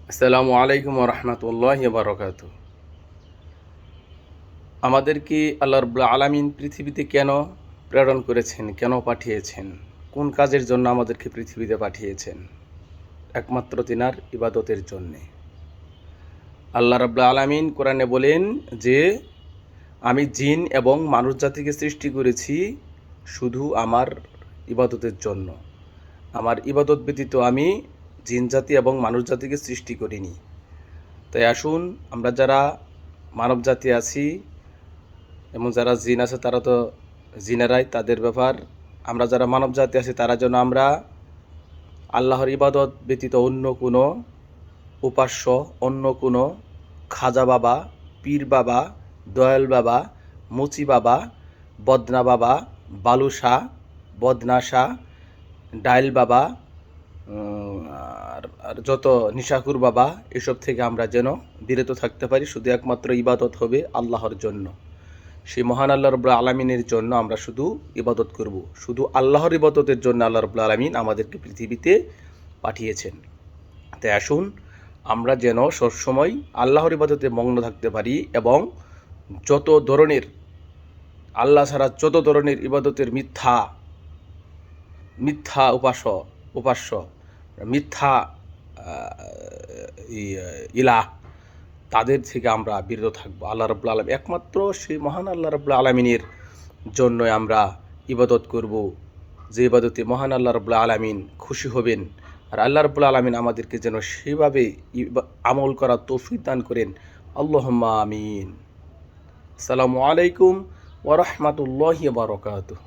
আসসালামু আলাইকুম রহমতুল্লাহি বারকাতুহু। আমাদেরকে আল্লাহ রাব্বুল আলামিন পৃথিবীতে কেন প্রেরণ করেছেন, কেন পাঠিয়েছেন, কোন কাজের জন্য আমাদেরকে পৃথিবীতে পাঠিয়েছেন? একমাত্র তিনার ইবাদতের জন্যে। আল্লাহ রাব্বুল আলামিন কোরআনে বলেন যে আমি জিন এবং মানুষ জাতিকে সৃষ্টি করেছি শুধু আমার ইবাদতের জন্য। আমার ইবাদত ব্যতীত আমি জিন জাতি এবং মানুষ জাতিকে সৃষ্টি করিনি। তাই আসুন, আমরা যারা মানব জাতি আছি এবং যারা জিন আছে তারা তো জিনেরাই, তাদের ব্যাপার। আমরা যারা মানব জাতি আছি তারা যেন আমরা আল্লাহর ইবাদত ব্যতীত অন্য কোনো উপাস্য, অন্য কোনো খাজা বাবা, পীর বাবা, দয়াল বাবা, মুচি বাবা, বদনা বাবা, বালু শাহ, বদনা শাহ, ডাইল বাবা, আর যত নিশাকুর বাবা, এসব থেকে আমরা যেন বিরত থাকতে পারি। শুধু একমাত্র ইবাদত হবে আল্লাহর জন্য। সেই মহান আল্লাহ রাব্বুল আলামিনের জন্য আমরা শুধু ইবাদত করব। শুধু আল্লাহর ইবাদতের জন্য আল্লাহ রাব্বুল আলামিন আমাদেরকে পৃথিবীতে পাঠিয়েছেন। তাই আসুন, আমরা যেন সবসময় আল্লাহর ইবাদতে মগ্ন থাকতে পারি এবং যত ধরনের আল্লাহ ছাড়া যত ধরনের ইবাদতের মিথ্যা উপাস্য মিথ্যা ইলাহ, তাদের থেকে আমরা বিরত থাকবো। আল্লাহ রাব্বুল আলামিন একমাত্র সেই মহান আল্লাহ রাব্বুল আলামিনের জন্যই আমরা ইবাদত করব, যে ইবাদতে মহান আল্লাহ রাব্বুল আলামিন খুশি হবেন। আর আল্লাহ রাব্বুল আলামিন আমাদেরকে যেন সেভাবে আমল করার তৌফিক দান করেন। আল্লাহুম্মা আমিন। আসসালামু আলাইকুম ওয়া রাহমাতুল্লাহি ওয়া বারাকাতুহু।